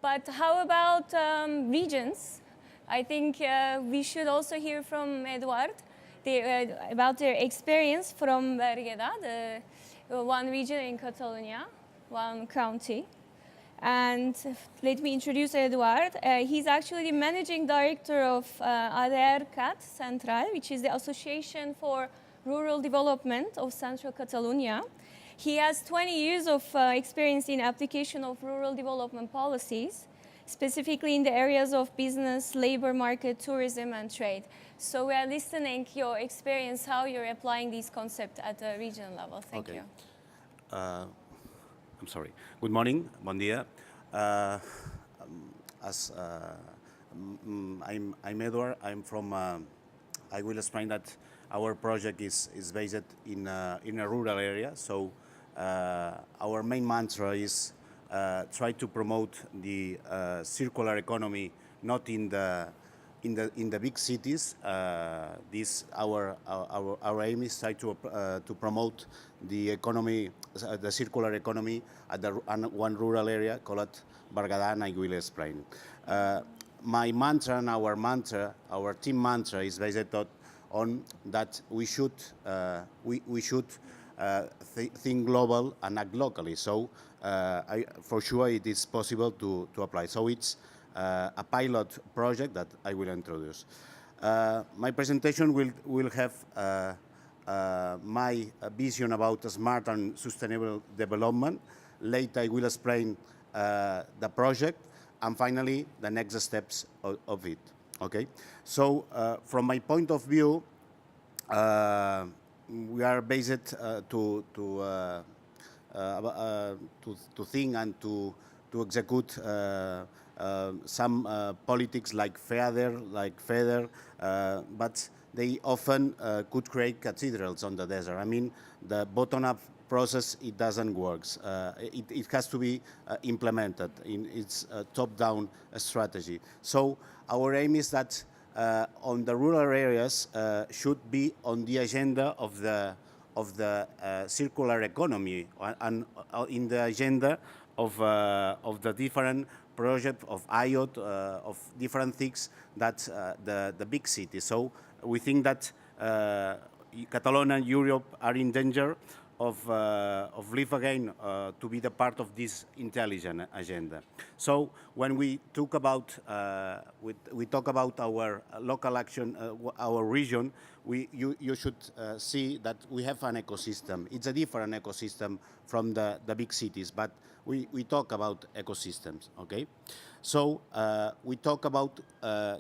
But how about regions? I think we should also hear from Eduard about their experience from Berguedà, the one region in Catalonia, one county. And let me introduce Eduard. He's actually the managing director of ADR-CAT Central, which is the Association for Rural Development of Central Catalonia. He has 20 years of experience in application of rural development policies, specifically in the areas of business, labor market, tourism, and trade. So we are listening to your experience, how you're applying these concepts at the regional level. Thank you. I'm sorry. Good morning, bon dia. I'm Edward. I'm from. I will explain that our project is based in a rural area. So our main mantra is try to promote the circular economy, not in the big cities. Our aim is try to promote the economy, the circular economy at one rural area called Berguedà, and I will explain. My mantra and our team mantra is based on that we should think global and act locally. So for sure it is possible to apply. So it's a pilot project that I will introduce. My presentation will have my vision about smart and sustainable development. Later I will explain the project, and finally the next steps of it. Okay. So from my point of view, we are based to think and to execute some politics like FEDER, but they often could create cathedrals on the desert. I mean, the bottom-up process, it doesn't work. It has to be implemented in its top-down strategy. So our aim is that on the rural areas should be on the agenda of the circular economy and in the agenda of the different projects of IoT, of different things that the big cities. So we think that Catalonia and Europe are in danger of live again to be the part of this intelligent agenda. So when we talk about our local action, our region, you should see that we have an ecosystem. It's a different ecosystem from the big cities, but we talk about ecosystems. Okay, so we talk about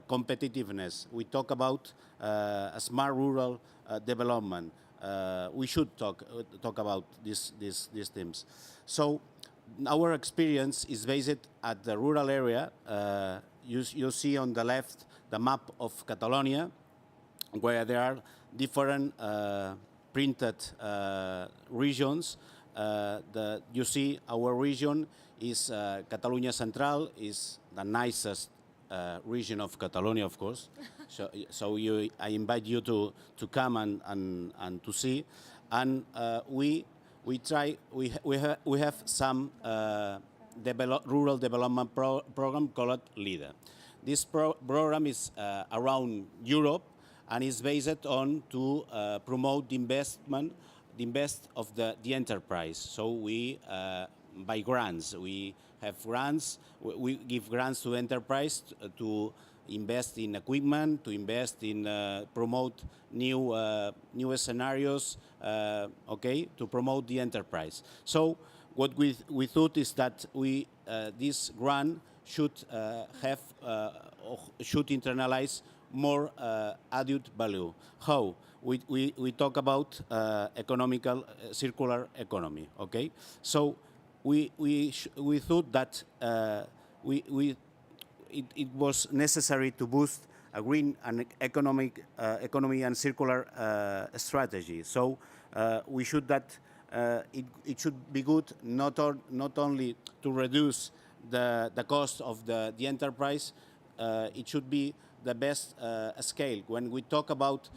competitiveness. We talk about a smart rural development. We should talk about these themes. So our experience is based at the rural area. You see on the left the map of Catalonia, where there are different printed regions. You see our region is Catalunya Central, is the nicest region of Catalonia, of course. So I invite you to come and to see. And we have some rural development program called LEADER. This program is around Europe and is based on to promote the invest of the enterprise. So we by grants. We have grants. We give grants to enterprise to invest in equipment, to invest in promote new scenarios. Okay, to promote the enterprise. So what we thought is that this grant should should internalize more added value. How? We talk about economical circular economy. Okay, so we thought that it was necessary to boost a green and economy and circular strategy. So we should that it should be good not only to reduce the cost of the enterprise. It should be the best scale. When we talk about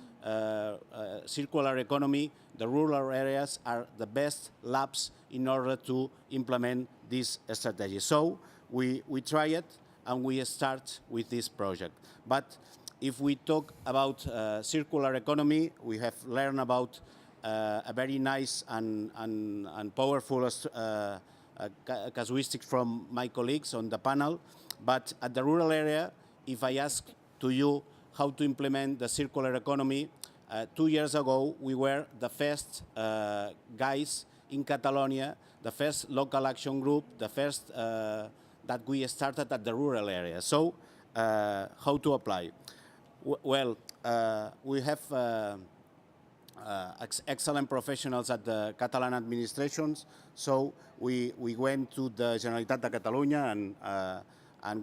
circular economy, the rural areas are the best labs in order to implement this strategy. So we try it and we start with this project. But if we talk about circular economy, we have learned about a very nice and powerful casuistics from my colleagues on the panel. But at the rural area, if I ask to you how to implement the circular economy, 2 years ago, we were the first guys in Catalonia, the first local action group, the first that we started at the rural area. So, how to apply? Well, we have excellent professionals at the Catalan administrations. So we went to the Generalitat de Catalunya and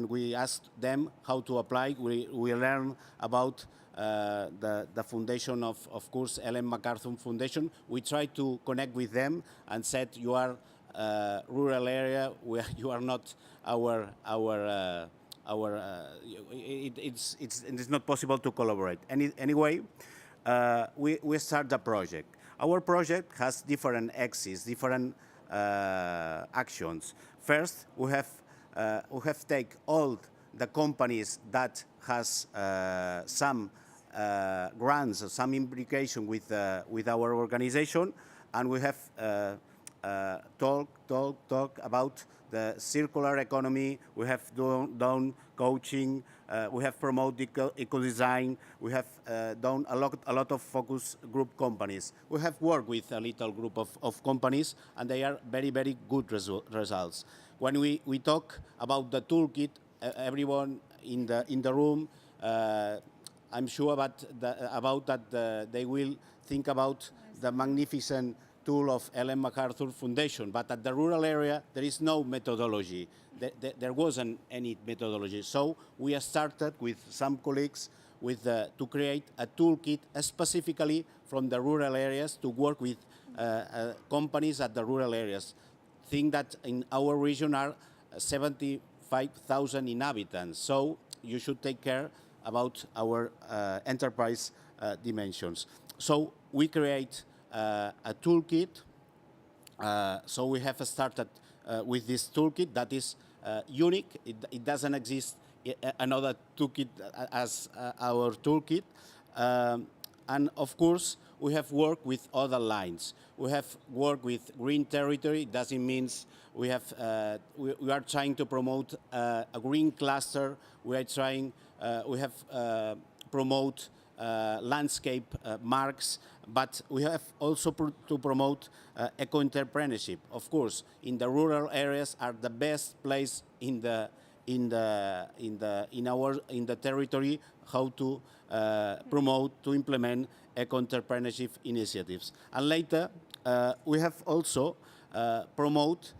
we asked them how to apply. We learned about the foundation of course, Ellen MacArthur Foundation. We tried to connect with them and said, you are rural area, you are not it's not possible to collaborate. Anyway, we start the project. Our project has different axes, different actions. First, we have take all the companies that has some grants or some implication with our organization, and we have talk about the circular economy. We have done coaching. We have promoted eco-design. We have done a lot of focus group companies. We have worked with a little group of companies, and they are very, very good results. When we talk about the toolkit, everyone in the room, I'm sure about that they will think about the magnificent tool of Ellen MacArthur Foundation. But at the rural area, there is no methodology. There wasn't any methodology. So we started with some colleagues to create a toolkit specifically from the rural areas to work with companies at the rural areas. Think that in our region are 75,000 inhabitants. So you should take care about our enterprise dimensions. So we create a toolkit. So we have started with this toolkit that is unique. It doesn't exist another toolkit as our toolkit. And of course, we have worked with other lines. We have worked with green territory. It doesn't mean we are trying to promote a green cluster. We have promote landscape marks, but we have also to promote eco-entrepreneurship. Of course, in the rural areas are the best place in the territory how to promote, to implement eco-entrepreneurship initiatives. And later, we have also promote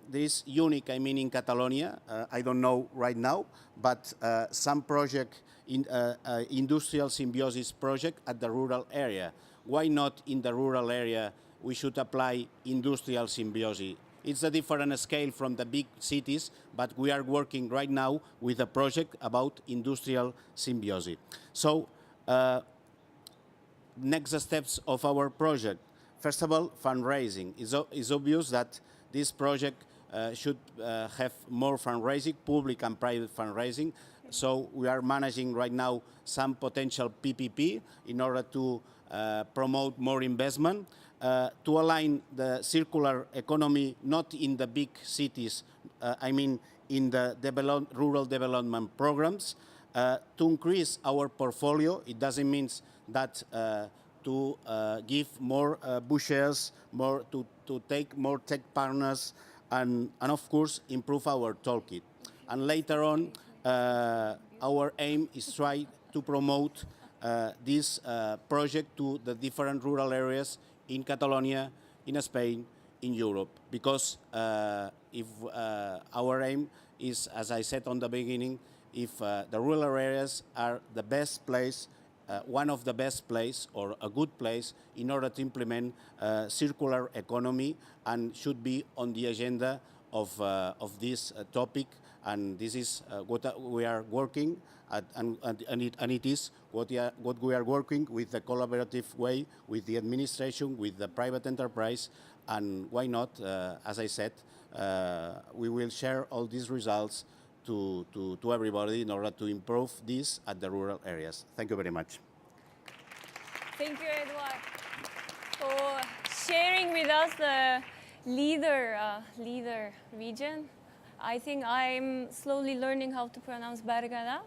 this unique, I mean, in Catalonia, I don't know right now, but some project, industrial symbiosis project at the rural area. Why not in the rural area we should apply industrial symbiosis? It's a different scale from the big cities, but we are working right now with a project about industrial symbiosis. So, next steps of our project. First of all, fundraising. It's obvious that this project should have more fundraising, public and private fundraising. So we are managing right now some potential PPP in order to promote more investment, to align the circular economy not in the big cities, I mean in the rural development programs, to increase our portfolio. It doesn't mean that to give more bushels, to take more tech partners, and of course improve our toolkit. And later on, our aim is try to promote this project to the different rural areas in Catalonia, in Spain, in Europe. Because if our aim is, as I said on the beginning, if the rural areas are the best place, one of the best place or a good place in order to implement circular economy, and should be on the agenda of this topic. And this is what we are working at, and it is what we are working with the collaborative way with the administration, with the private enterprise, and why not, as I said, we will share all these results to everybody in order to improve this at the rural areas. Thank you very much. Thank you, Edward, for sharing with us the leader region. I think I'm slowly learning how to pronounce Bergada.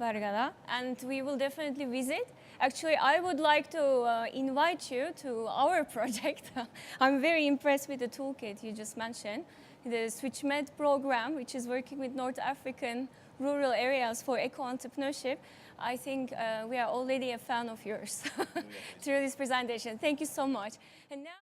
Bergada. And we will definitely visit. Actually, I would like to invite you to our project. I'm very impressed with the toolkit you just mentioned. The SwitchMed program, which is working with North African rural areas for eco-entrepreneurship. I think we are already a fan of yours through this presentation. Thank you so much. And now